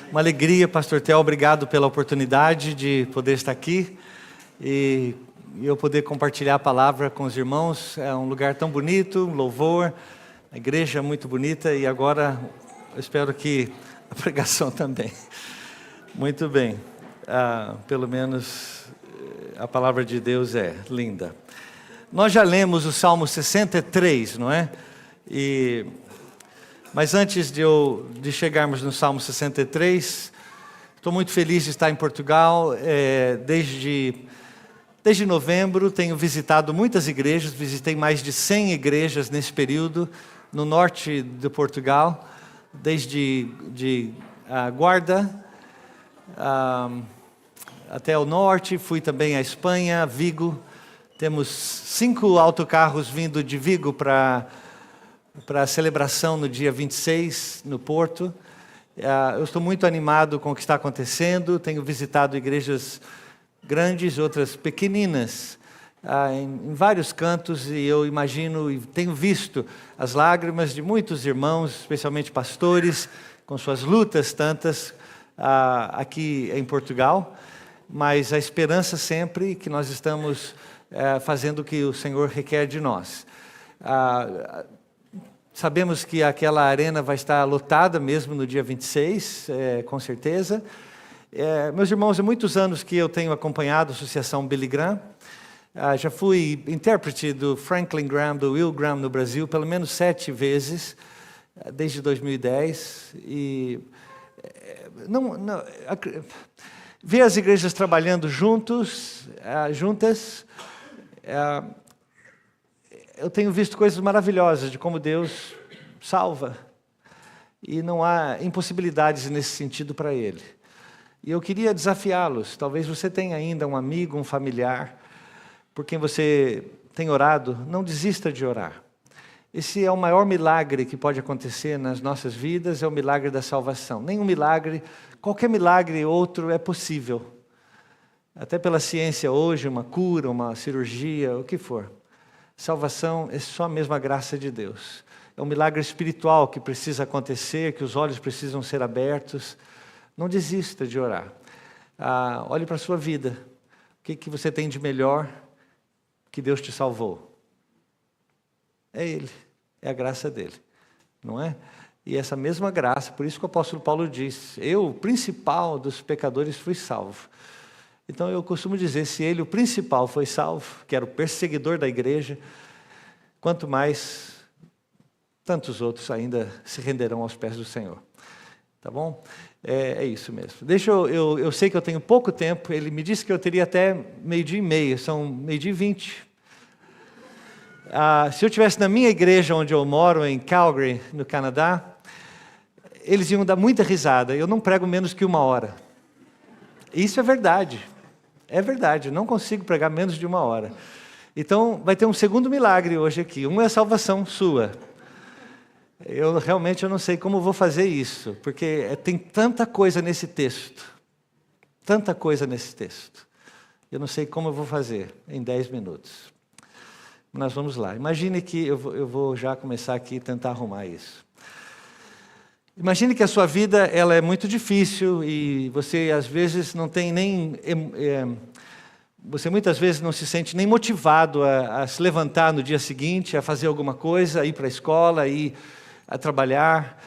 Uma alegria, Pastor Theo, obrigado pela oportunidade de poder estar aqui e eu poder compartilhar a palavra com os irmãos. É um lugar tão bonito, um louvor, a igreja muito bonita e agora eu espero que a pregação também. Muito bem, pelo menos a palavra de Deus é linda. Nós já lemos o Salmo 63, não é? Mas antes de chegarmos no Salmo 63, estou muito feliz de estar em Portugal. Desde novembro tenho visitado muitas igrejas, visitei mais de 100 igrejas nesse período, no norte de Portugal, desde Guarda até o norte, fui também à Espanha, Vigo. Temos 5 autocarros vindo de Vigo para a celebração no dia 26, no Porto. Eu estou muito animado com o que está acontecendo, tenho visitado igrejas grandes, outras pequeninas, em vários cantos, e eu imagino e tenho visto as lágrimas de muitos irmãos, especialmente pastores, com suas lutas tantas aqui em Portugal, mas a esperança sempre que nós estamos fazendo o que o Senhor requer de nós. Sabemos que aquela arena vai estar lotada mesmo no dia 26, com certeza. Meus irmãos, há muitos anos que eu tenho acompanhado a Associação Billy Graham. Já fui intérprete do Franklin Graham, do Will Graham no Brasil, pelo menos 7 vezes, desde 2010. Ver as igrejas trabalhando juntas, eu tenho visto coisas maravilhosas de como Deus salva. E não há impossibilidades nesse sentido para Ele. E eu queria desafiá-los. Talvez você tenha ainda um amigo, um familiar, por quem você tem orado. Não desista de orar. Esse é o maior milagre que pode acontecer nas nossas vidas, é o milagre da salvação. Nenhum milagre, qualquer milagre outro é possível. Até pela ciência hoje, uma cura, uma cirurgia, o que for. Salvação é só a mesma graça de Deus. É um milagre espiritual que precisa acontecer, que os olhos precisam ser abertos. Não desista de orar. Olhe para a sua vida. O que você tem de melhor que Deus te salvou? É Ele, é a graça dEle, não é? E essa mesma graça, por isso que o apóstolo Paulo diz, eu, o principal dos pecadores, fui salvo. Então eu costumo dizer, se ele, o principal, foi salvo, que era o perseguidor da igreja, quanto mais tantos outros ainda se renderão aos pés do Senhor. Tá bom? É isso mesmo. Eu sei que eu tenho pouco tempo, ele me disse que eu teria até 12:30, são 12:20. Se eu estivesse na minha igreja onde eu moro, em Calgary, no Canadá, eles iam dar muita risada. Eu não prego menos que 1 hora. Isso é verdade. É verdade, não consigo pregar menos de 1 hora. Então, vai ter um segundo milagre hoje aqui. Um é a salvação sua. Eu realmente não sei como vou fazer isso, porque tem tanta coisa nesse texto. Tanta coisa nesse texto. Eu não sei como eu vou fazer em 10 minutos. Nós vamos lá. Imagine que eu vou já começar aqui e tentar arrumar isso. Imagine que a sua vida ela é muito difícil e você às vezes não tem nem... você muitas vezes não se sente nem motivado a se levantar no dia seguinte, a fazer alguma coisa, a ir para a escola, a trabalhar.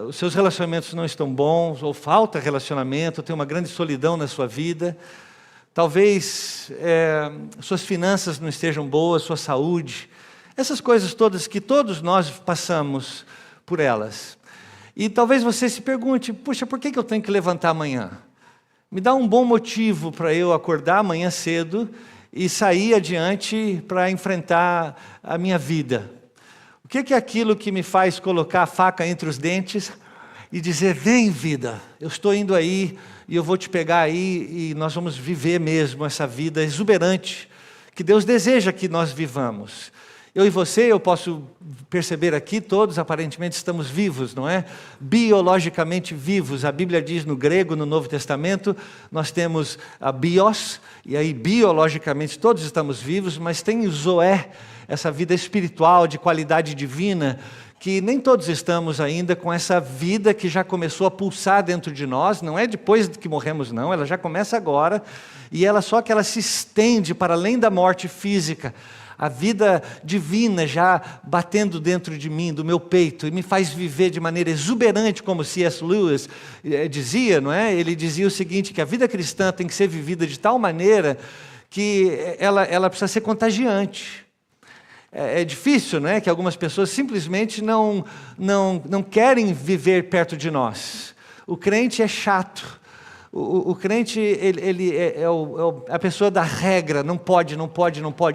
Os seus relacionamentos não estão bons, ou falta relacionamento, tem uma grande solidão na sua vida. Talvez suas finanças não estejam boas, sua saúde. Essas coisas todas que todos nós passamos por elas. E talvez você se pergunte, puxa, por que eu tenho que levantar amanhã? Me dá um bom motivo para eu acordar amanhã cedo e sair adiante para enfrentar a minha vida. O que é aquilo que me faz colocar a faca entre os dentes e dizer, vem vida, eu estou indo aí e eu vou te pegar aí e nós vamos viver mesmo essa vida exuberante que Deus deseja que nós vivamos. Eu e você, eu posso perceber aqui, todos aparentemente estamos vivos, não é? Biologicamente vivos. A Bíblia diz no grego, no Novo Testamento, nós temos a bios, e aí biologicamente todos estamos vivos, mas tem o zoé, essa vida espiritual de qualidade divina, que nem todos estamos ainda com essa vida que já começou a pulsar dentro de nós, não é depois que morremos não, ela já começa agora, e ela se estende para além da morte física, a vida divina já batendo dentro de mim, do meu peito, e me faz viver de maneira exuberante, como C.S. Lewis dizia, não é? Ele dizia o seguinte, que a vida cristã tem que ser vivida de tal maneira que ela precisa ser contagiante. É difícil, não é? Que algumas pessoas simplesmente não querem viver perto de nós. O crente é chato. O crente, ele é a pessoa da regra, não pode,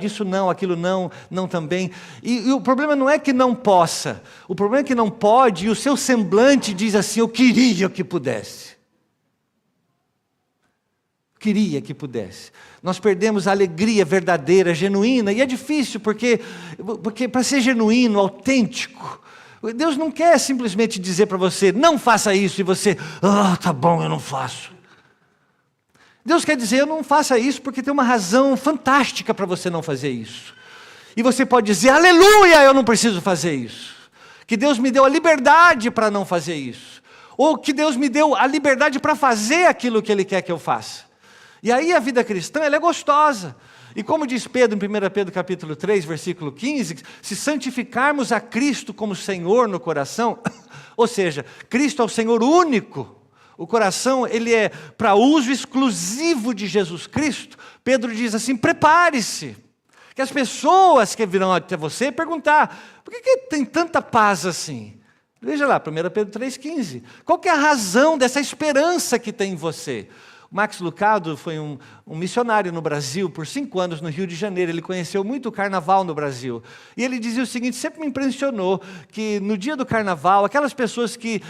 isso não, aquilo não também. E o problema não é que não possa, o problema é que não pode, e o seu semblante diz assim, eu queria que pudesse. Queria que pudesse. Nós perdemos a alegria verdadeira, genuína, e é difícil, porque para ser genuíno, autêntico, Deus não quer simplesmente dizer para você, não faça isso, e você, tá bom, eu não faço. Deus quer dizer, eu não faça isso porque tem uma razão fantástica para você não fazer isso. E você pode dizer, aleluia, eu não preciso fazer isso. Que Deus me deu a liberdade para não fazer isso. Ou que Deus me deu a liberdade para fazer aquilo que Ele quer que eu faça. E aí a vida cristã, ela é gostosa. E como diz Pedro em 1 Pedro capítulo 3, versículo 15, se santificarmos a Cristo como Senhor no coração, ou seja, Cristo é o Senhor único, o coração, ele é para uso exclusivo de Jesus Cristo. Pedro diz assim, prepare-se, que as pessoas que virão até você perguntar, por que tem tanta paz assim? Veja lá, 1 Pedro 3,15, qual que é a razão dessa esperança que tem em você? O Max Lucado foi um missionário no Brasil por 5 anos no Rio de Janeiro, ele conheceu muito o carnaval no Brasil, e ele dizia o seguinte, sempre me impressionou, que no dia do carnaval, aquelas pessoas que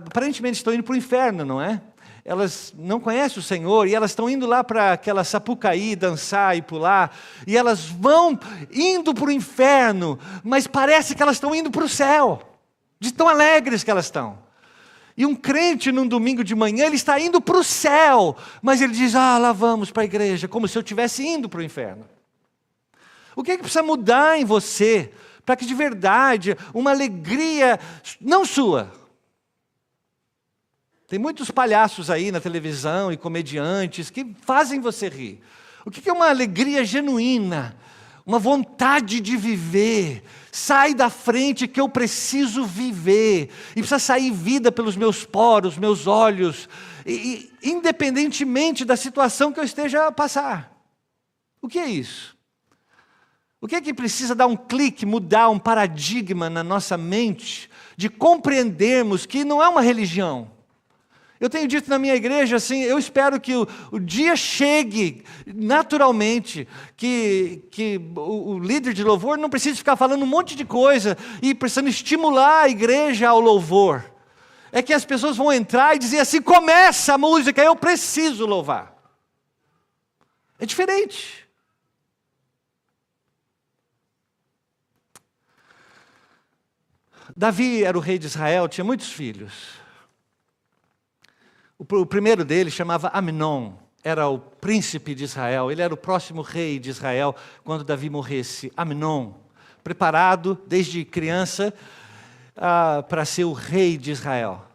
aparentemente estão indo para o inferno, não é? Elas não conhecem o Senhor, e elas estão indo lá para aquela Sapucaí, dançar e pular, e elas vão indo para o inferno, mas parece que elas estão indo para o céu, de tão alegres que elas estão. E um crente num domingo de manhã, ele está indo para o céu, mas ele diz, lá vamos para a igreja, como se eu estivesse indo para o inferno. O que é que precisa mudar em você, para que de verdade, uma alegria, não sua. Tem muitos palhaços aí na televisão e comediantes que fazem você rir. O que é uma alegria genuína? Uma vontade de viver, sai da frente que eu preciso viver, e precisa sair vida pelos meus poros, meus olhos, e independentemente da situação que eu esteja a passar. O que é isso? O que é que precisa dar um clique, mudar um paradigma na nossa mente, de compreendermos que não é uma religião? Eu tenho dito na minha igreja assim, eu espero que o dia chegue naturalmente, que o líder de louvor não precise ficar falando um monte de coisa e precisando estimular a igreja ao louvor. É que as pessoas vão entrar e dizer assim, começa a música, eu preciso louvar. É diferente. Davi era o rei de Israel, tinha muitos filhos. O primeiro deles chamava Amnon, era o príncipe de Israel, ele era o próximo rei de Israel quando Davi morresse. Amnon, preparado desde criança para ser o rei de Israel.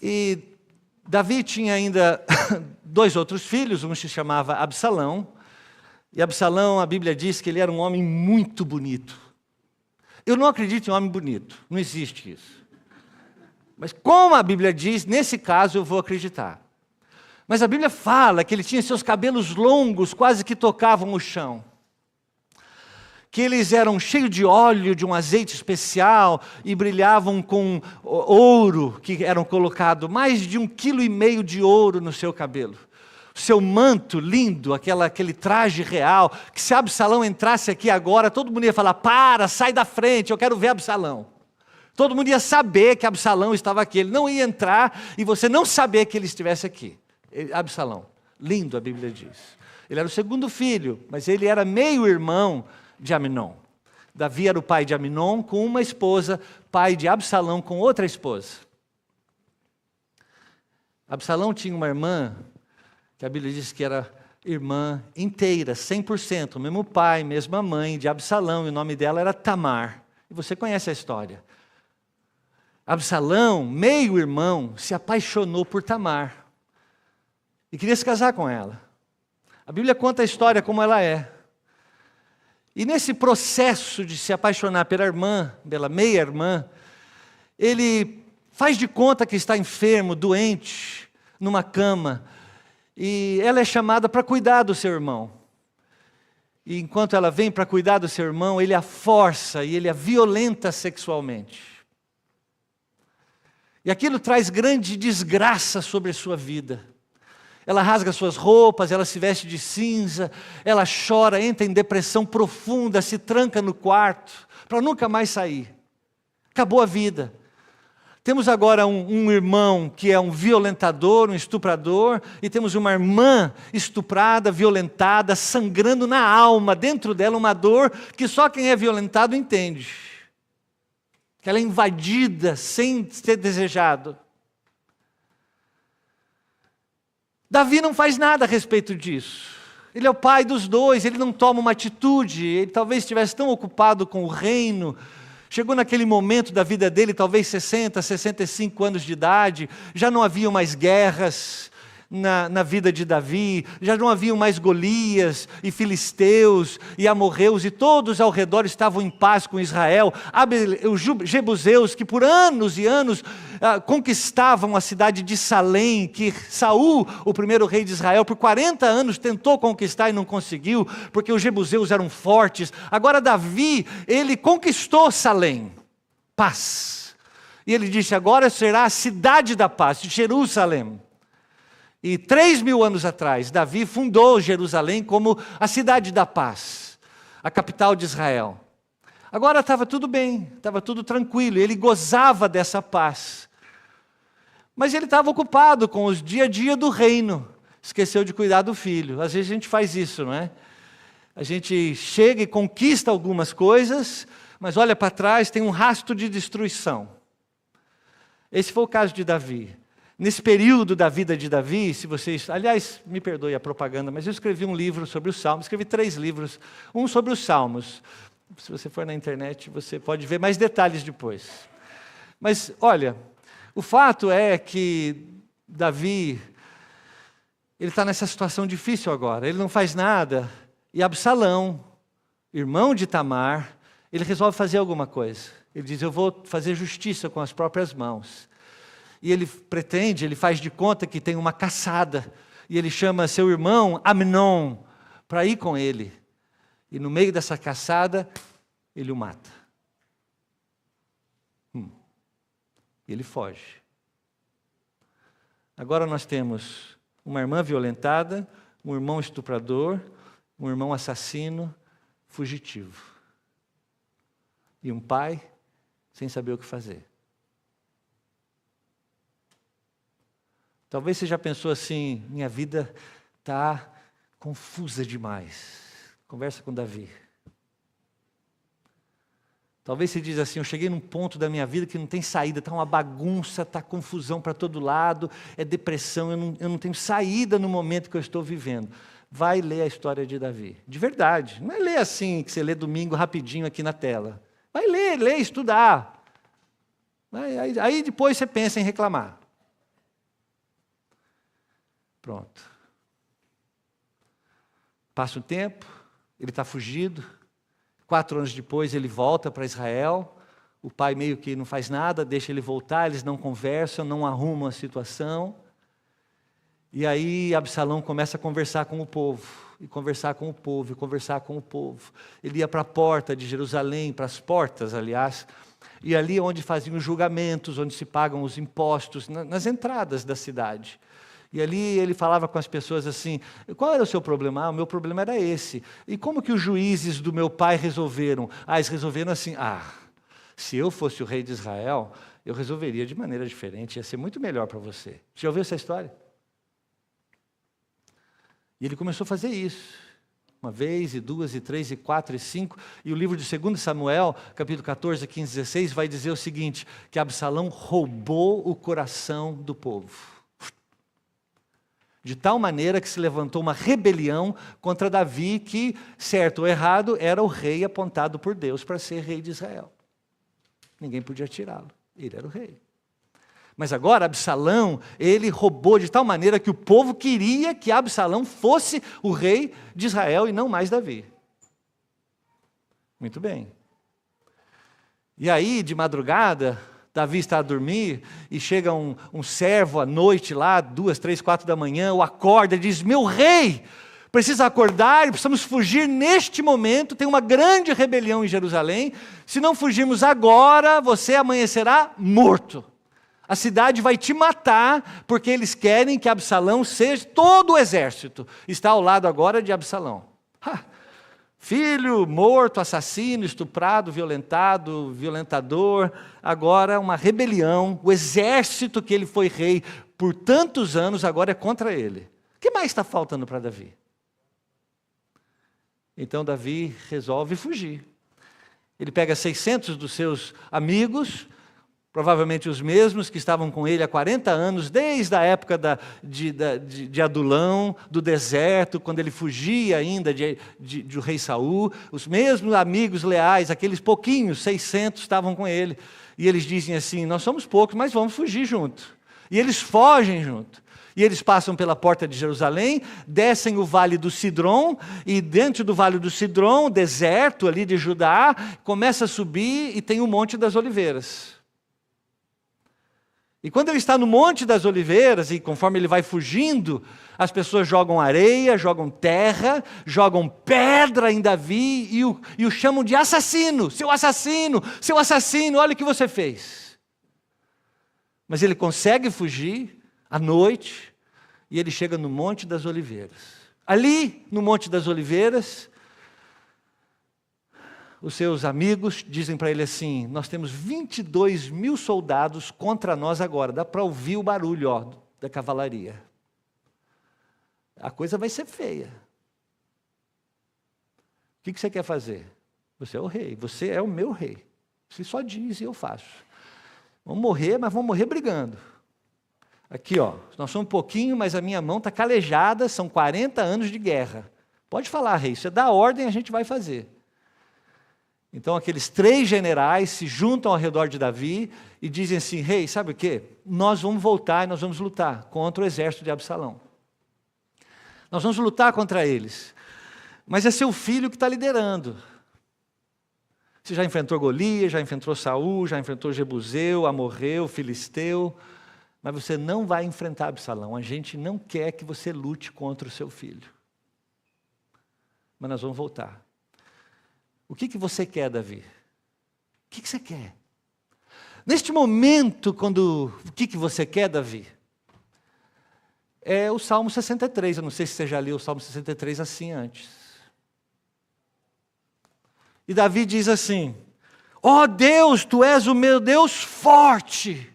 E Davi tinha ainda 2 outros filhos, um se chamava Absalão, e Absalão, a Bíblia diz que ele era um homem muito bonito. Eu não acredito em homem bonito, não existe isso. Mas como a Bíblia diz, nesse caso eu vou acreditar. Mas a Bíblia fala que ele tinha seus cabelos longos, quase que tocavam o chão. Que eles eram cheios de óleo, de um azeite especial, e brilhavam com ouro, que eram colocado mais de 1,5 kg de ouro no seu cabelo. O seu manto lindo, aquele traje real, que se Absalão entrasse aqui agora, todo mundo ia falar, sai da frente, eu quero ver Absalão. Todo mundo ia saber que Absalão estava aqui. Ele não ia entrar e você não saber que ele estivesse aqui. Absalão, lindo a Bíblia diz. Ele era o segundo filho, mas ele era meio-irmão de Amnon. Davi era o pai de Amnon com uma esposa, pai de Absalão com outra esposa. Absalão tinha uma irmã, que a Bíblia diz que era irmã inteira, 100%, o mesmo pai, mesma mãe de Absalão, e o nome dela era Tamar. E você conhece a história. Absalão, meio-irmão, se apaixonou por Tamar e queria se casar com ela. A Bíblia conta a história como ela é. E nesse processo de se apaixonar pela irmã, pela meia-irmã, ele faz de conta que está enfermo, doente, numa cama, e ela é chamada para cuidar do seu irmão. E enquanto ela vem para cuidar do seu irmão, ele a força e ele a violenta sexualmente. E aquilo traz grande desgraça sobre a sua vida. Ela rasga suas roupas, ela se veste de cinza, ela chora, entra em depressão profunda, se tranca no quarto, para nunca mais sair. Acabou a vida. Temos agora um irmão que é um violentador, um estuprador, e temos uma irmã estuprada, violentada, sangrando na alma, dentro dela uma dor que só quem é violentado entende. Que ela é invadida sem ser desejado. Davi não faz nada a respeito disso. Ele é o pai dos dois, ele não toma uma atitude, ele talvez estivesse tão ocupado com o reino. Chegou naquele momento da vida dele, talvez 60, 65 anos de idade, já não haviam mais guerras na vida de Davi, já não haviam mais Golias e filisteus e amorreus, e todos ao redor estavam em paz com Israel. Os jebuseus que por anos e anos conquistavam a cidade de Salém, que Saul, o primeiro rei de Israel, por 40 anos tentou conquistar e não conseguiu, porque os jebuseus eram fortes. Agora Davi, ele conquistou Salém, paz. E ele disse, agora será a cidade da paz, Jerusalém. E 3.000 anos atrás, Davi fundou Jerusalém como a cidade da paz, a capital de Israel. Agora estava tudo bem, estava tudo tranquilo, ele gozava dessa paz. Mas ele estava ocupado com os dia a dia do reino, esqueceu de cuidar do filho. Às vezes a gente faz isso, não é? A gente chega e conquista algumas coisas, mas olha para trás, tem um rastro de destruição. Esse foi o caso de Davi. Nesse período da vida de Davi, se vocês... Aliás, me perdoe a propaganda, mas eu escrevi um livro sobre os Salmos, escrevi 3 livros, um sobre os Salmos. Se você for na internet, você pode ver mais detalhes depois. Mas, olha, o fato é que Davi, ele está nessa situação difícil agora, ele não faz nada, e Absalão, irmão de Tamar, ele resolve fazer alguma coisa. Ele diz, eu vou fazer justiça com as próprias mãos. E ele pretende, ele faz de conta que tem uma caçada. E ele chama seu irmão Amnon para ir com ele. E no meio dessa caçada, ele o mata. E ele foge. Agora nós temos uma irmã violentada, um irmão estuprador, um irmão assassino, fugitivo. E um pai sem saber o que fazer. Talvez você já pensou assim, minha vida está confusa demais. Conversa com Davi. Talvez você diz assim, eu cheguei num ponto da minha vida que não tem saída, está uma bagunça, está confusão para todo lado, é depressão, eu não tenho saída no momento que eu estou vivendo. Vai ler a história de Davi, de verdade. Não é ler assim, que você lê domingo rapidinho aqui na tela. Vai ler, estudar. Aí depois você pensa em reclamar. Pronto. Passa o tempo, ele está fugido. 4 anos depois ele volta para Israel. O pai meio que não faz nada, deixa ele voltar, eles não conversam, não arrumam a situação. E aí Absalão começa a conversar com o povo, e conversar com o povo, e conversar com o povo. Ele ia para a porta de Jerusalém, para as portas, aliás, e ali onde faziam os julgamentos, onde se pagam os impostos, nas entradas da cidade. E ali ele falava com as pessoas assim, qual era o seu problema? O meu problema era esse. E como que os juízes do meu pai resolveram? Eles resolveram assim, se eu fosse o rei de Israel, eu resolveria de maneira diferente, ia ser muito melhor para você. Já ouviu essa história? E ele começou a fazer isso. 1 vez, e 2, e 3, e 4, e 5. E o livro de 2 Samuel, capítulo 14, 15, 16, vai dizer o seguinte, que Absalão roubou o coração do povo. De tal maneira que se levantou uma rebelião contra Davi, que, certo ou errado, era o rei apontado por Deus para ser rei de Israel. ninguém podia tirá-lo, ele era o rei. Mas agora Absalão, ele roubou de tal maneira que o povo queria que Absalão fosse o rei de Israel e não mais Davi. Muito bem. E aí, de madrugada, Davi está a dormir e chega um servo à noite lá, 2, 3, 4 da manhã, o acorda e diz: meu rei, precisa acordar, precisamos fugir neste momento, tem uma grande rebelião em Jerusalém, se não fugirmos agora, você amanhecerá morto. A cidade vai te matar, porque eles querem que Absalão seja, todo o exército está ao lado agora de Absalão. Filho morto, assassino, estuprado, violentado, violentador, agora uma rebelião, o exército que ele foi rei por tantos anos agora é contra ele. O que mais está faltando para Davi? Então Davi resolve fugir. Ele pega 600 dos seus amigos, provavelmente os mesmos que estavam com ele há 40 anos, desde a época de Adulão, do deserto, quando ele fugia ainda do rei Saul, os mesmos amigos leais, aqueles pouquinhos, 600, estavam com ele, e eles dizem assim: nós somos poucos, mas vamos fugir junto, e eles fogem junto, e eles passam pela porta de Jerusalém, descem o vale do Cidrom, e dentro do vale do Cidrom, deserto ali de Judá, começa a subir e tem o Monte das Oliveiras. E quando ele está no Monte das Oliveiras, e conforme ele vai fugindo, as pessoas jogam areia, jogam terra, jogam pedra em Davi e o chamam de assassino, seu assassino, seu assassino, olha o que você fez. Mas ele consegue fugir à noite e ele chega no Monte das Oliveiras. Ali, no Monte das Oliveiras, os seus amigos dizem para ele assim: nós temos 22 mil soldados contra nós agora, dá para ouvir o barulho da cavalaria. A coisa vai ser feia. O que você quer fazer? Você é o rei, você é o meu rei. Você só diz e eu faço. Vamos morrer, mas vamos morrer brigando. Aqui, nós somos um pouquinho, mas a minha mão está calejada, são 40 anos de guerra. Pode falar, rei, você dá ordem, a gente vai fazer. Então aqueles 3 generais se juntam ao redor de Davi e dizem assim: rei, sabe o quê? Nós vamos voltar e nós vamos lutar contra o exército de Absalão. Nós vamos lutar contra eles. Mas é seu filho que está liderando. Você já enfrentou Golias, já enfrentou Saul, já enfrentou Jebuseu, Amorreu, Filisteu, mas você não vai enfrentar Absalão. A gente não quer que você lute contra o seu filho. Mas nós vamos voltar. O que você quer, Davi? O que você quer? Neste momento, o que você quer, Davi? É o Salmo 63. Eu não sei se você já leu o Salmo 63 assim antes. E Davi diz assim: ó Deus, Tu és o meu Deus forte,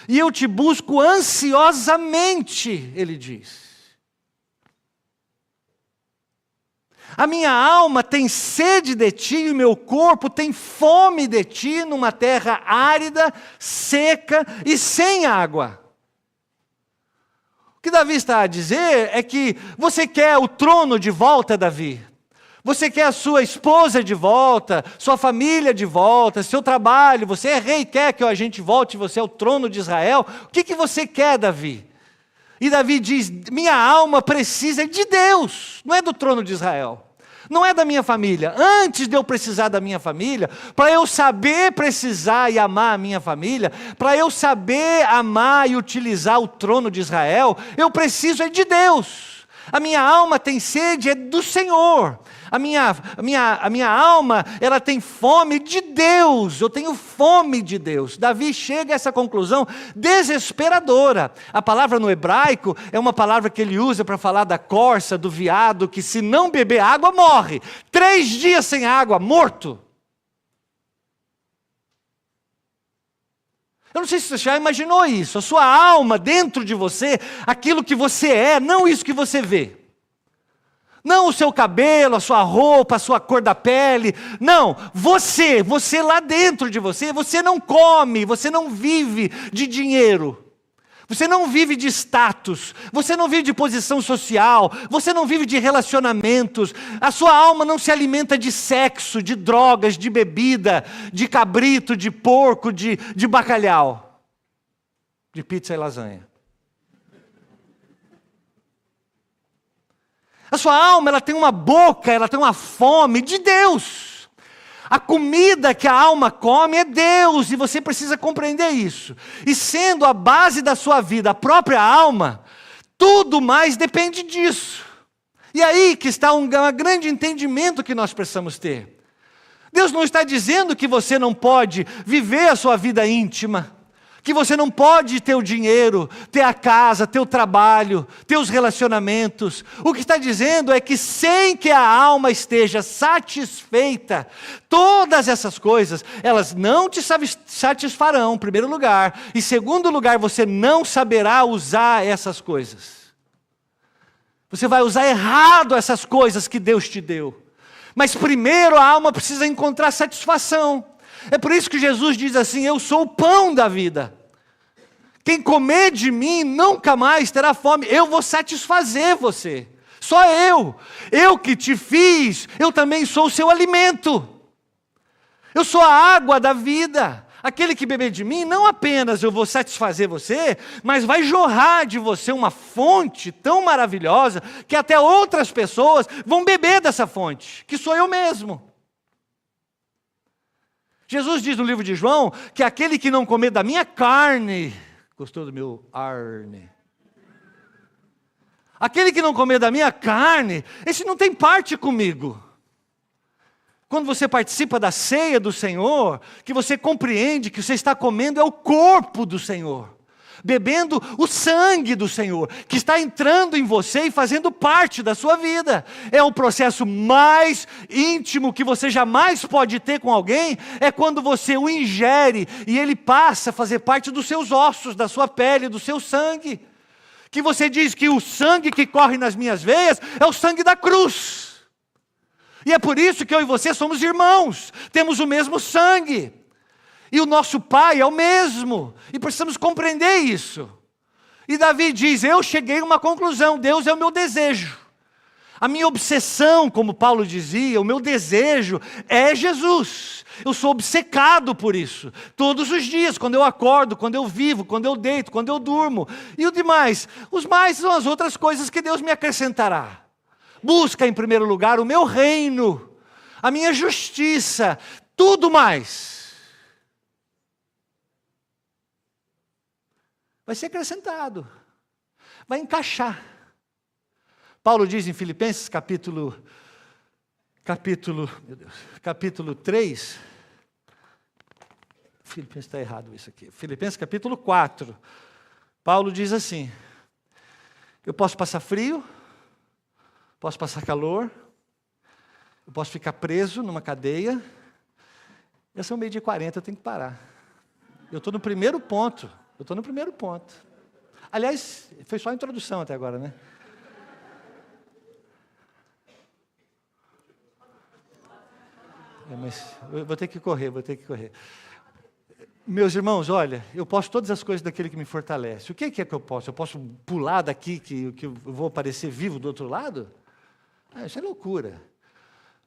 e eu te busco ansiosamente, ele diz. A minha alma tem sede de ti e o meu corpo tem fome de ti numa terra árida, seca e sem água. O que Davi está a dizer é que você quer o trono de volta, Davi. Você quer a sua esposa de volta, sua família de volta, seu trabalho. Você é rei, quer que a gente volte você ao trono de Israel. O que você quer, Davi? E Davi diz: minha alma precisa de Deus, não é do trono de Israel. Não é da minha família. Antes de eu precisar da minha família, para eu saber precisar e amar a minha família, para eu saber amar e utilizar o trono de Israel, eu preciso de Deus. A minha alma tem sede do Senhor. A minha alma, ela tem fome de Deus. Eu tenho fome de Deus. Davi chega a essa conclusão desesperadora. A palavra no hebraico é uma palavra que ele usa para falar da corça, do veado, que se não beber água, morre. 3 dias sem água, morto. Eu não sei se você já imaginou isso. A sua alma dentro de você, aquilo que você é, não isso que você vê. Não o seu cabelo, a sua roupa, a sua cor da pele. Não, você lá dentro de você, você não come, você não vive de dinheiro. Você não vive de status, você não vive de posição social, você não vive de relacionamentos, a sua alma não se alimenta de sexo, de drogas, de bebida, de cabrito, de porco, de bacalhau, de pizza e lasanha. A sua alma, ela tem uma boca, ela tem uma fome de Deus. A comida que a alma come é Deus, e você precisa compreender isso. E sendo a base da sua vida a própria alma, tudo mais depende disso. E aí que está um grande entendimento que nós precisamos ter. Deus não está dizendo que você não pode viver a sua vida íntima, que você não pode ter o dinheiro, ter a casa, ter o trabalho, ter os relacionamentos. O que está dizendo é que sem que a alma esteja satisfeita, todas essas coisas, elas não te satisfarão, em primeiro lugar. Em segundo lugar, você não saberá usar essas coisas. Você vai usar errado essas coisas que Deus te deu. Mas primeiro a alma precisa encontrar satisfação. É por isso que Jesus diz assim: eu sou o pão da vida. Quem comer de mim nunca mais terá fome. Eu vou satisfazer você. Só eu. Eu que te fiz, eu também sou o seu alimento. Eu sou a água da vida. Aquele que beber de mim, não apenas eu vou satisfazer você, mas vai jorrar de você uma fonte tão maravilhosa que até outras pessoas vão beber dessa fonte, que sou eu mesmo. Jesus diz no livro de João que aquele que não comer da minha carne, gostou do meu arne? Aquele que não comer da minha carne, esse não tem parte comigo. Quando você participa da ceia do Senhor, que você compreende que você está comendo é o corpo do Senhor, bebendo o sangue do Senhor, que está entrando em você e fazendo parte da sua vida. É o processo mais íntimo que você jamais pode ter com alguém, é quando você o ingere e ele passa a fazer parte dos seus ossos, da sua pele, do seu sangue. Que você diz que o sangue que corre nas minhas veias é o sangue da cruz. E é por isso que eu e você somos irmãos, temos o mesmo sangue. E o nosso Pai é o mesmo, e precisamos compreender isso. E Davi diz, eu cheguei a uma conclusão, Deus é o meu desejo. A minha obsessão, como Paulo dizia, o meu desejo é Jesus. Eu sou obcecado por isso, todos os dias, quando eu acordo, quando eu vivo, quando eu deito, quando eu durmo. E o demais? Os mais são as outras coisas que Deus me acrescentará. Busca em primeiro lugar o meu reino, a minha justiça, tudo mais vai ser acrescentado, vai encaixar. Paulo diz em Filipenses capítulo 3, Filipenses está errado isso aqui, Filipenses capítulo 4, Paulo diz assim, eu posso passar frio, posso passar calor, eu posso ficar preso numa cadeia, já são 12:40, eu tenho que parar. Eu estou no primeiro ponto, Aliás, foi só a introdução até agora, né? Mas eu vou ter que correr. Meus irmãos, olha, eu posso todas as coisas daquele que me fortalece. O que é que eu posso? Eu posso pular daqui que eu vou aparecer vivo do outro lado? Isso é loucura.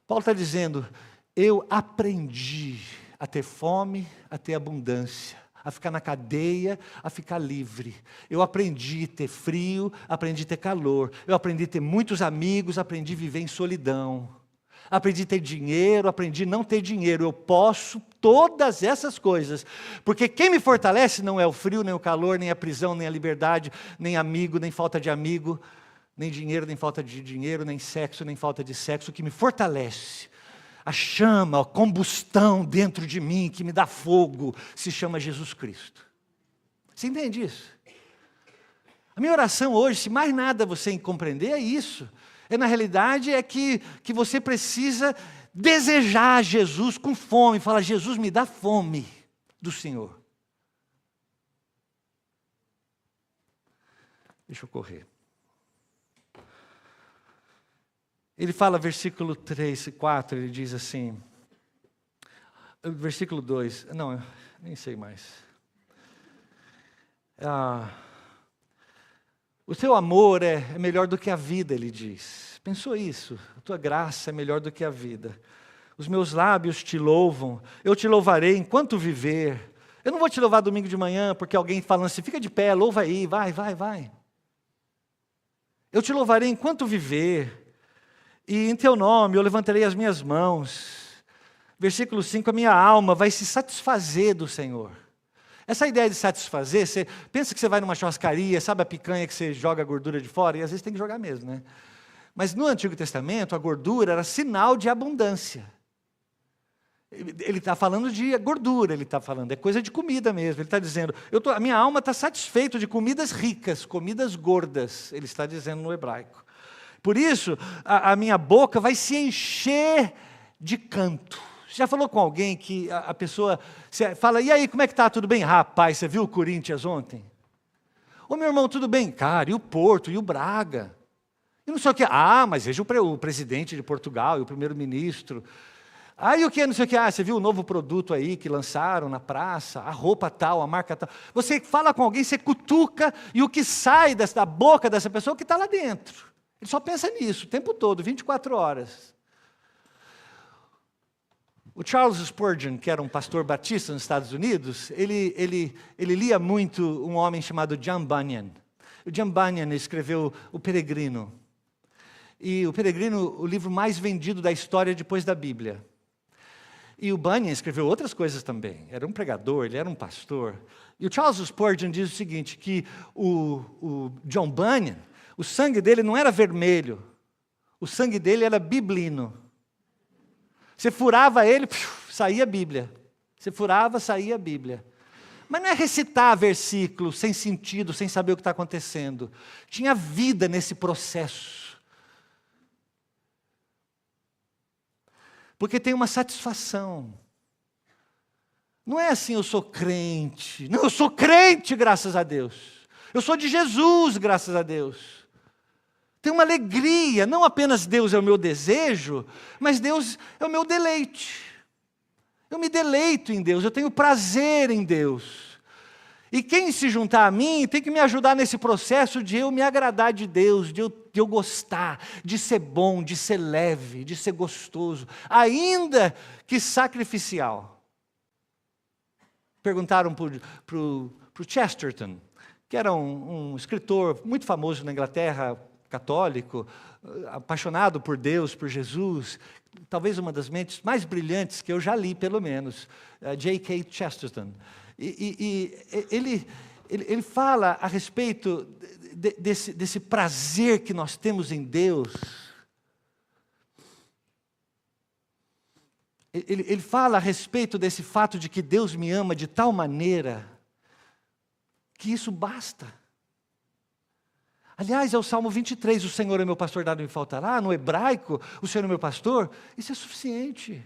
Paulo está dizendo, eu aprendi a ter fome, a ter abundância, a ficar na cadeia, a ficar livre. Eu aprendi a ter frio, aprendi a ter calor. Eu aprendi a ter muitos amigos, aprendi a viver em solidão. Aprendi a ter dinheiro, aprendi a não ter dinheiro. Eu posso todas essas coisas. Porque quem me fortalece não é o frio, nem o calor, nem a prisão, nem a liberdade, nem amigo, nem falta de amigo, nem dinheiro, nem falta de dinheiro, nem sexo, nem falta de sexo. O que me fortalece, a chama, a combustão dentro de mim, que me dá fogo, se chama Jesus Cristo. Você entende isso? A minha oração hoje, se mais nada você compreender, é isso. Na realidade, é que você precisa desejar Jesus com fome. Fala, Jesus, me dá fome do Senhor. Deixa eu correr. Ele fala, versículo 3 e 4, ele diz assim, versículo 2, não, nem sei mais. O teu amor é melhor do que a vida, ele diz. Pensou isso? A tua graça é melhor do que a vida. Os meus lábios te louvam, eu te louvarei enquanto viver. Eu não vou te louvar domingo de manhã, porque alguém falando assim, fica de pé, louva aí, vai. Eu te louvarei enquanto viver, e em teu nome eu levantarei as minhas mãos. Versículo 5, a minha alma vai se satisfazer do Senhor. Essa ideia de satisfazer, você pensa que você vai numa churrascaria, sabe a picanha que você joga a gordura de fora? E às vezes tem que jogar mesmo, né? Mas no Antigo Testamento, a gordura era sinal de abundância. Ele está falando de gordura, ele está falando, é coisa de comida mesmo. Ele está dizendo, a minha alma está satisfeita de comidas ricas, comidas gordas, ele está dizendo no hebraico. Por isso, a minha boca vai se encher de canto. Você já falou com alguém que a pessoa você fala, e aí, como é que está? Tudo bem? Rapaz, você viu o Corinthians ontem? Ô meu irmão, tudo bem? Cara, e o Porto, e o Braga? E não sei o que. Ah, mas veja o presidente de Portugal e o primeiro-ministro. Ah, e o que? Não sei o que. Ah, você viu o novo produto aí que lançaram na praça? A roupa tal, a marca tal. Você fala com alguém, você cutuca, e o que sai da boca dessa pessoa é o que está lá dentro. Ele só pensa nisso o tempo todo, 24 horas. O Charles Spurgeon, que era um pastor batista nos Estados Unidos, ele lia muito um homem chamado John Bunyan. O John Bunyan escreveu O Peregrino. E O Peregrino, o livro mais vendido da história depois da Bíblia. E o Bunyan escreveu outras coisas também. Era um pregador, ele era um pastor. E o Charles Spurgeon diz o seguinte, que o John Bunyan, o sangue dele não era vermelho, o sangue dele era biblino. Você furava ele, saía a Bíblia. Você furava, saía a Bíblia. Mas não é recitar versículos sem sentido, sem saber o que está acontecendo. Tinha vida nesse processo. Porque tem uma satisfação. Não é assim, eu sou crente. Não, eu sou crente, graças a Deus. Eu sou de Jesus, graças a Deus. Tem uma alegria, não apenas Deus é o meu desejo, mas Deus é o meu deleite. Eu me deleito em Deus, eu tenho prazer em Deus. E quem se juntar a mim tem que me ajudar nesse processo de eu me agradar de Deus, de eu gostar, de ser bom, de ser leve, de ser gostoso, ainda que sacrificial. Perguntaram para o Chesterton, que era um escritor muito famoso na Inglaterra, católico, apaixonado por Deus, por Jesus, talvez uma das mentes mais brilhantes que eu já li, pelo menos, J.K. Chesterton. E ele fala a respeito desse prazer que nós temos em Deus. Ele fala a respeito desse fato de que Deus me ama de tal maneira que isso basta. Aliás, é o Salmo 23, o Senhor é meu pastor, nada me faltará. No hebraico, o Senhor é meu pastor, isso é suficiente.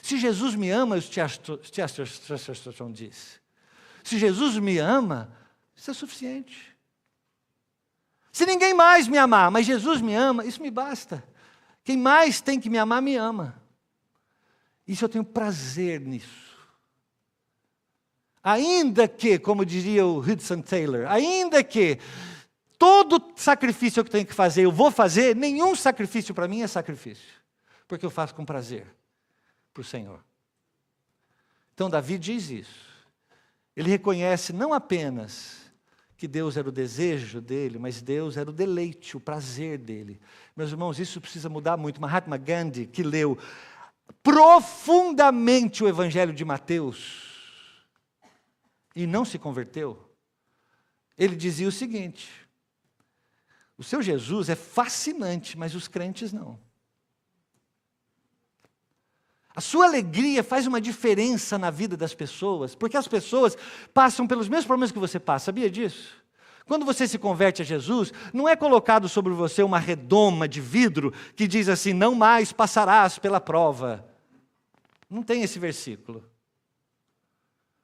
Se Jesus me ama, o Chesterton diz, se Jesus me ama, isso é suficiente. Se ninguém mais me amar, mas Jesus me ama, isso me basta. Quem mais tem que me amar, me ama. Isso eu tenho prazer nisso. Ainda que, como diria o Hudson Taylor, ainda que todo sacrifício que eu tenho que fazer, eu vou fazer, nenhum sacrifício para mim é sacrifício, porque eu faço com prazer para o Senhor. Então Davi diz isso. Ele reconhece não apenas que Deus era o desejo dele, mas Deus era o deleite, o prazer dele. Meus irmãos, isso precisa mudar muito. Mahatma Gandhi, que leu profundamente o Evangelho de Mateus e não se converteu, ele dizia o seguinte: o seu Jesus é fascinante, mas os crentes não. A sua alegria faz uma diferença na vida das pessoas, porque as pessoas passam pelos mesmos problemas que você passa, sabia disso? Quando você se converte a Jesus, não é colocado sobre você uma redoma de vidro que diz assim, não mais passarás pela prova. Não tem esse versículo.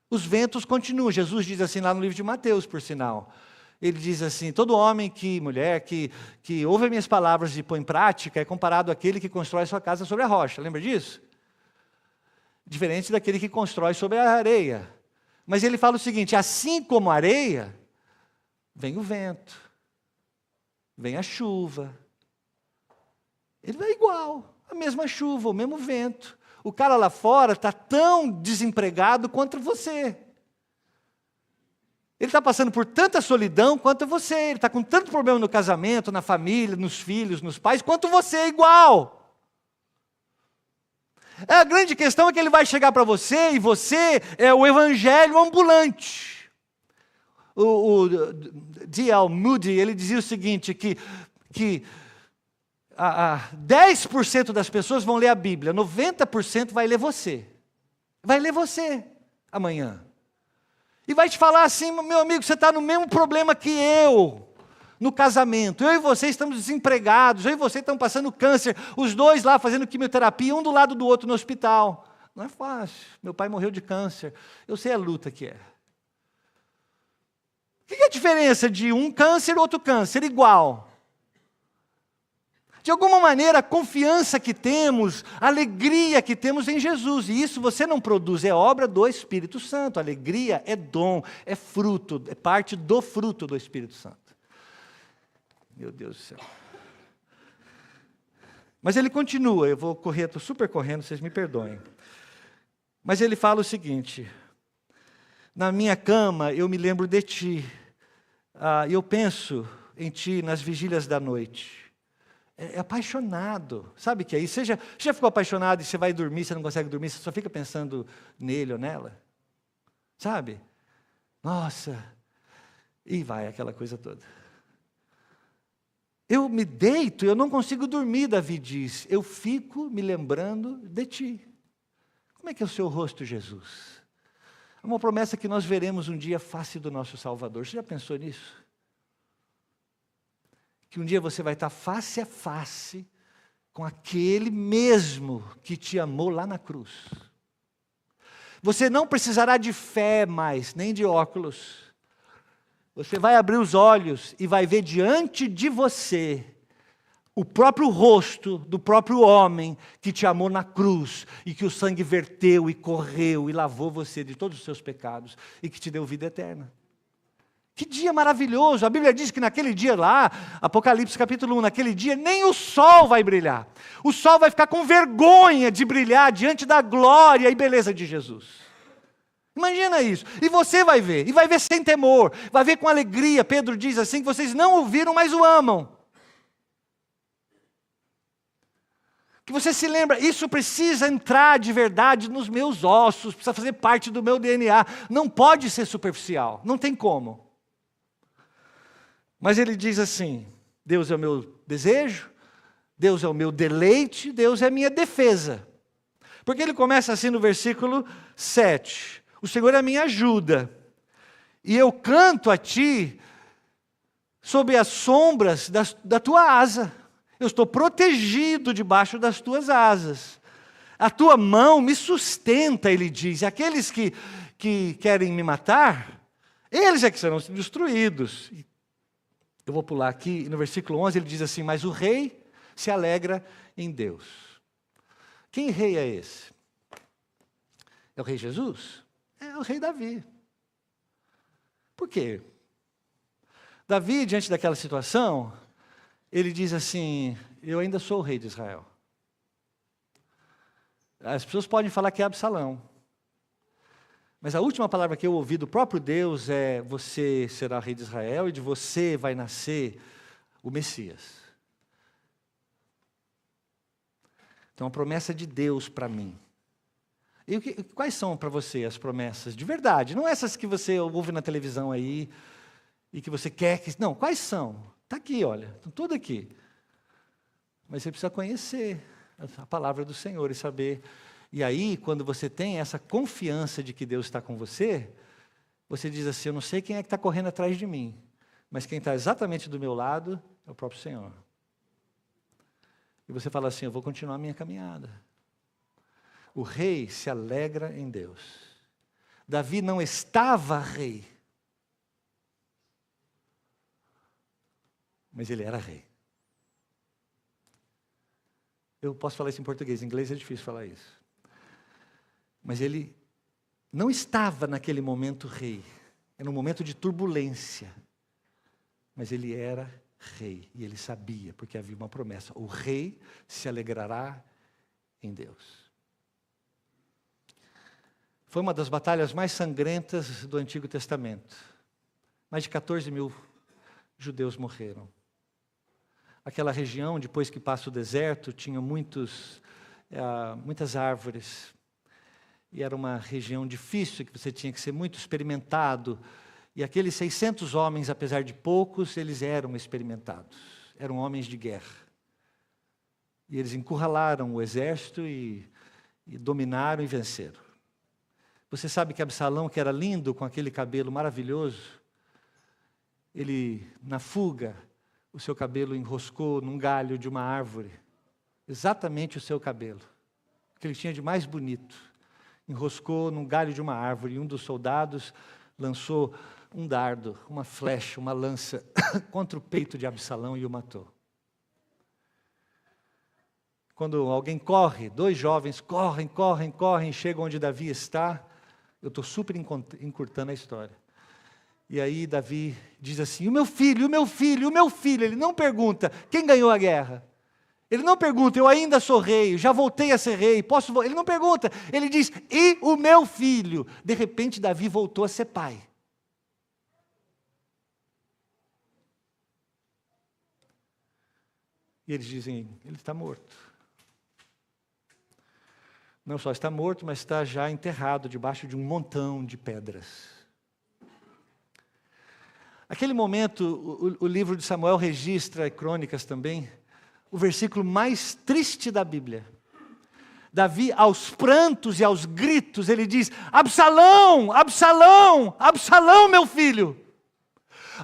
Os ventos continuam, Jesus diz assim lá no livro de Mateus, por sinal. Ele diz assim, todo homem, mulher, que ouve as minhas palavras e põe em prática, é comparado àquele que constrói sua casa sobre a rocha, lembra disso? Diferente daquele que constrói sobre a areia. Mas ele fala o seguinte, assim como a areia, vem o vento, vem a chuva. Ele vai igual, a mesma chuva, o mesmo vento. O cara lá fora está tão desempregado quanto você. Ele está passando por tanta solidão quanto você. Ele está com tanto problema no casamento, na família, nos filhos, nos pais, quanto você, é igual. A grande questão é que ele vai chegar para você e você é o evangelho ambulante. O D.L. Moody, ele dizia o seguinte, que 10% das pessoas vão ler a Bíblia, 90% vai ler você. Vai ler você amanhã. E vai te falar assim, meu amigo, você está no mesmo problema que eu, no casamento. Eu e você estamos desempregados, eu e você estamos passando câncer, os dois lá fazendo quimioterapia, um do lado do outro no hospital. Não é fácil, meu pai morreu de câncer, eu sei a luta que é. O que é a diferença de um câncer e outro câncer? Igual. De alguma maneira, a confiança que temos, a alegria que temos em Jesus, e isso você não produz, é obra do Espírito Santo. A alegria é dom, é fruto, é parte do fruto do Espírito Santo. Meu Deus do céu. Mas ele continua, eu vou correr, estou super correndo, vocês me perdoem. Mas ele fala o seguinte: na minha cama eu me lembro de ti, eu penso em ti nas vigílias da noite. É apaixonado, sabe o que é isso? Você já ficou apaixonado e você vai dormir, você não consegue dormir, você só fica pensando nele ou nela? Sabe? Nossa, e vai aquela coisa toda. Eu me deito, eu não consigo dormir, Davi diz, eu fico me lembrando de ti. Como é que é o seu rosto, Jesus? É uma promessa que nós veremos um dia face do nosso Salvador. Você já pensou nisso? Que um dia você vai estar face a face com aquele mesmo que te amou lá na cruz. Você não precisará de fé mais, nem de óculos. Você vai abrir os olhos e vai ver diante de você o próprio rosto do próprio homem que te amou na cruz e que o sangue verteu e correu e lavou você de todos os seus pecados e que te deu vida eterna. Que dia maravilhoso! A Bíblia diz que naquele dia lá, Apocalipse capítulo 1, naquele dia nem o sol vai brilhar. O sol vai ficar com vergonha de brilhar diante da glória e beleza de Jesus. Imagina isso. E você vai ver, e vai ver sem temor, vai ver com alegria. Pedro diz assim, que vocês não ouviram, mas o amam. Que você se lembra, isso precisa entrar de verdade nos meus ossos, precisa fazer parte do meu DNA. Não pode ser superficial, não tem como. Mas ele diz assim, Deus é o meu desejo, Deus é o meu deleite, Deus é a minha defesa. Porque ele começa assim no versículo 7, o Senhor é a minha ajuda, e eu canto a ti sob as sombras da tua asa. Eu estou protegido debaixo das tuas asas. A tua mão me sustenta, ele diz. Aqueles que querem me matar, eles é que serão destruídos. Eu vou pular aqui, no versículo 11 ele diz assim, mas o rei se alegra em Deus. Quem rei é esse? É o rei Jesus? É o rei Davi. Por quê? Davi, diante daquela situação, ele diz assim, eu ainda sou o rei de Israel. As pessoas podem falar que é Absalão. Mas a última palavra que eu ouvi do próprio Deus é, você será rei de Israel e de você vai nascer o Messias. Então, a promessa de Deus para mim. E quais são para você as promessas de verdade? Não essas que você ouve na televisão aí e que você quer que... Não, quais são? Está aqui, olha, estão tudo aqui. Mas você precisa conhecer a palavra do Senhor e saber... E aí, quando você tem essa confiança de que Deus está com você, você diz assim, eu não sei quem é que está correndo atrás de mim, mas quem está exatamente do meu lado é o próprio Senhor. E você fala assim, eu vou continuar a minha caminhada. O rei se alegra em Deus. Davi não estava rei, mas ele era rei. Eu posso falar isso em português, em inglês é difícil falar isso. Mas ele não estava naquele momento rei. Era um momento de turbulência. Mas ele era rei. E ele sabia, porque havia uma promessa: o rei se alegrará em Deus. Foi uma das batalhas mais sangrentas do Antigo Testamento. Mais de 14 mil judeus morreram. Aquela região, depois que passa o deserto, tinha muitas árvores. E era uma região difícil, que você tinha que ser muito experimentado. E aqueles 600 homens, apesar de poucos, eles eram experimentados. Eram homens de guerra. E eles encurralaram o exército e dominaram e venceram. Você sabe que Absalão, que era lindo, com aquele cabelo maravilhoso, ele, na fuga, o seu cabelo enroscou num galho de uma árvore. Exatamente o seu cabelo. O que ele tinha de mais bonito. Enroscou num galho de uma árvore. E um dos soldados lançou um dardo, uma flecha, uma lança contra o peito de Absalão e o matou. Quando alguém corre, 2 jovens correm, chegam onde Davi está. Eu estou super encurtando a história. E aí Davi diz assim: o meu filho. Ele não pergunta quem ganhou a guerra. Ele não pergunta: eu ainda sou rei, já voltei a ser rei, Ele não pergunta. Ele diz: e o meu filho? De repente Davi voltou a ser pai. E eles dizem: ele está morto. Não só está morto, mas está já enterrado debaixo de um montão de pedras. Aquele momento, o livro de Samuel registra, e Crônicas também, o versículo mais triste da Bíblia. Davi, aos prantos e aos gritos, ele diz: Absalão, Absalão, Absalão, meu filho.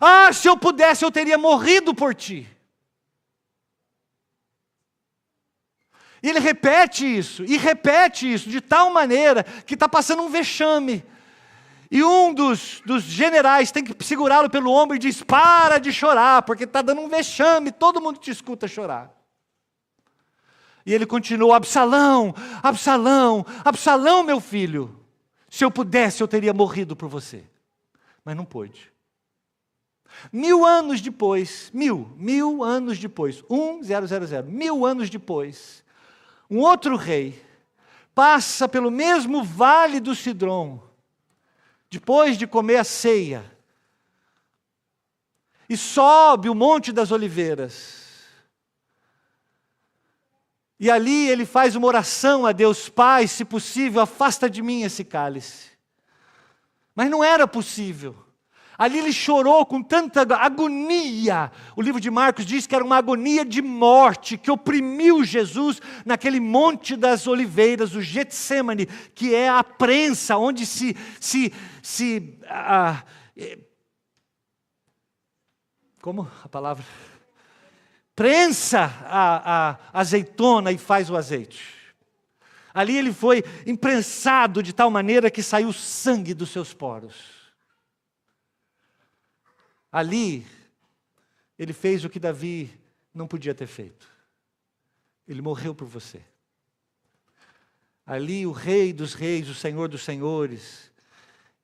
Ah, se eu pudesse, eu teria morrido por ti. E ele repete isso, de tal maneira que está passando um vexame. E um dos generais tem que segurá-lo pelo ombro e diz: para de chorar, porque está dando um vexame, todo mundo te escuta chorar. E ele continua: Absalão, Absalão, Absalão, meu filho. Se eu pudesse, eu teria morrido por você. Mas não pôde. 1000 anos depois, 1000 anos depois, 1000 anos depois, um outro rei passa pelo mesmo vale do Cidrom, depois de comer a ceia, e sobe o Monte das Oliveiras. E ali ele faz uma oração a Deus: Pai, se possível, afasta de mim esse cálice. Mas não era possível. Ali ele chorou com tanta agonia. O livro de Marcos diz que era uma agonia de morte, que oprimiu Jesus naquele Monte das Oliveiras, o Getsêmani, que é a prensa, onde como a palavra? Prensa a azeitona e faz o azeite. Ali ele foi imprensado de tal maneira que saiu sangue dos seus poros. Ali, ele fez o que Davi não podia ter feito. Ele morreu por você. Ali, o Rei dos Reis, o Senhor dos Senhores,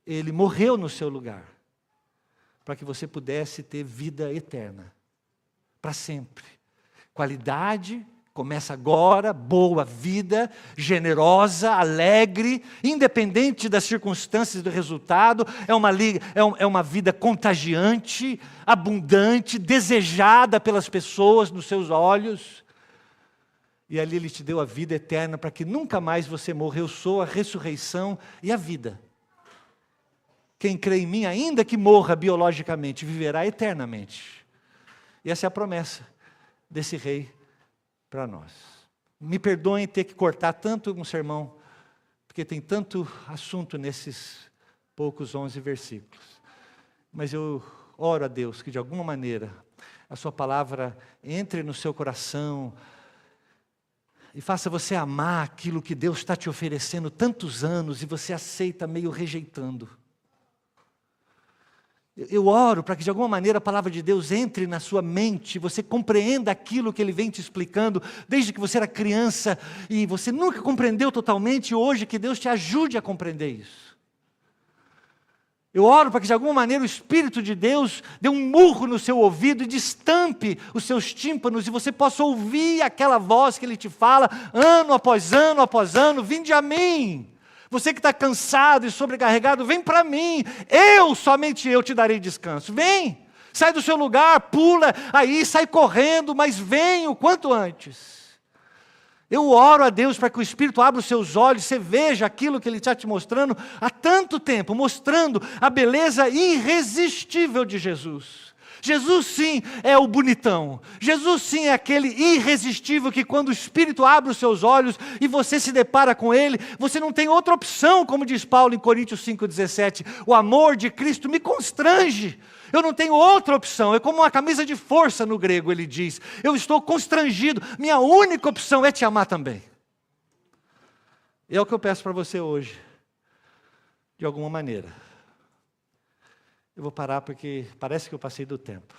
ele morreu no seu lugar, para que você pudesse ter vida eterna, para sempre. Qualidade, começa agora, boa vida, generosa, alegre, independente das circunstâncias do resultado, é uma vida contagiante, abundante, desejada pelas pessoas nos seus olhos. E ali Ele te deu a vida eterna para que nunca mais você morra. Eu sou a ressurreição e a vida. Quem crê em mim, ainda que morra biologicamente, viverá eternamente. E essa é a promessa desse rei para nós. Me perdoem ter que cortar tanto um sermão, porque tem tanto assunto nesses poucos 11 versículos. Mas eu oro a Deus que de alguma maneira a sua palavra entre no seu coração e faça você amar aquilo que Deus está te oferecendo tantos anos e você aceita meio rejeitando. Eu oro para que de alguma maneira a palavra de Deus entre na sua mente, você compreenda aquilo que Ele vem te explicando, desde que você era criança, e você nunca compreendeu totalmente, e hoje que Deus te ajude a compreender isso. Eu oro para que de alguma maneira o Espírito de Deus dê um murro no seu ouvido e destampe os seus tímpanos e você possa ouvir aquela voz que Ele te fala, ano após ano após ano, vinde a mim. Você que está cansado e sobrecarregado, vem para mim, somente eu te darei descanso. Vem, sai do seu lugar, pula aí, sai correndo, mas vem o quanto antes. Eu oro a Deus para que o Espírito abra os seus olhos, você veja aquilo que Ele está te mostrando há tanto tempo, mostrando a beleza irresistível de Jesus. Jesus sim é o bonitão, Jesus sim é aquele irresistível que quando o Espírito abre os seus olhos e você se depara com Ele, você não tem outra opção, como diz Paulo em Coríntios 5,17, o amor de Cristo me constrange, eu não tenho outra opção, é como uma camisa de força no grego, ele diz, eu estou constrangido, minha única opção é te amar também. E é o que eu peço para você hoje, de alguma maneira. Eu vou parar porque parece que eu passei do tempo.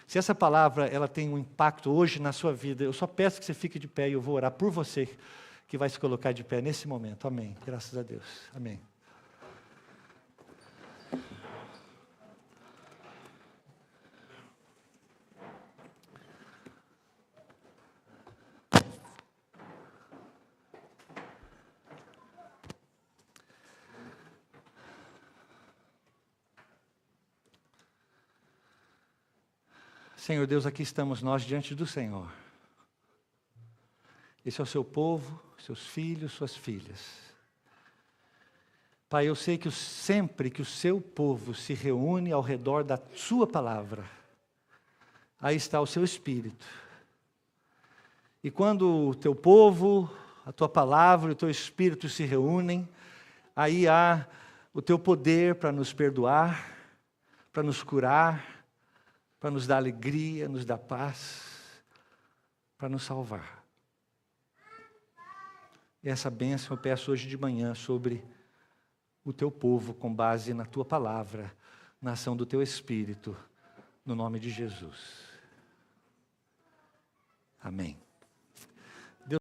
Se essa palavra ela tem um impacto hoje na sua vida, eu só peço que você fique de pé e eu vou orar por você que vai se colocar de pé nesse momento. Amém. Graças a Deus. Amém. Senhor Deus, aqui estamos nós diante do Senhor. Esse é o seu povo, seus filhos, suas filhas. Pai, eu sei que sempre que o seu povo se reúne ao redor da sua palavra, aí está o seu Espírito. E quando o teu povo, a tua palavra e o teu Espírito se reúnem, aí há o teu poder para nos perdoar, para nos curar, para nos dar alegria, nos dar paz, para nos salvar. E essa bênção eu peço hoje de manhã sobre o teu povo, com base na tua palavra, na ação do teu Espírito, no nome de Jesus. Amém.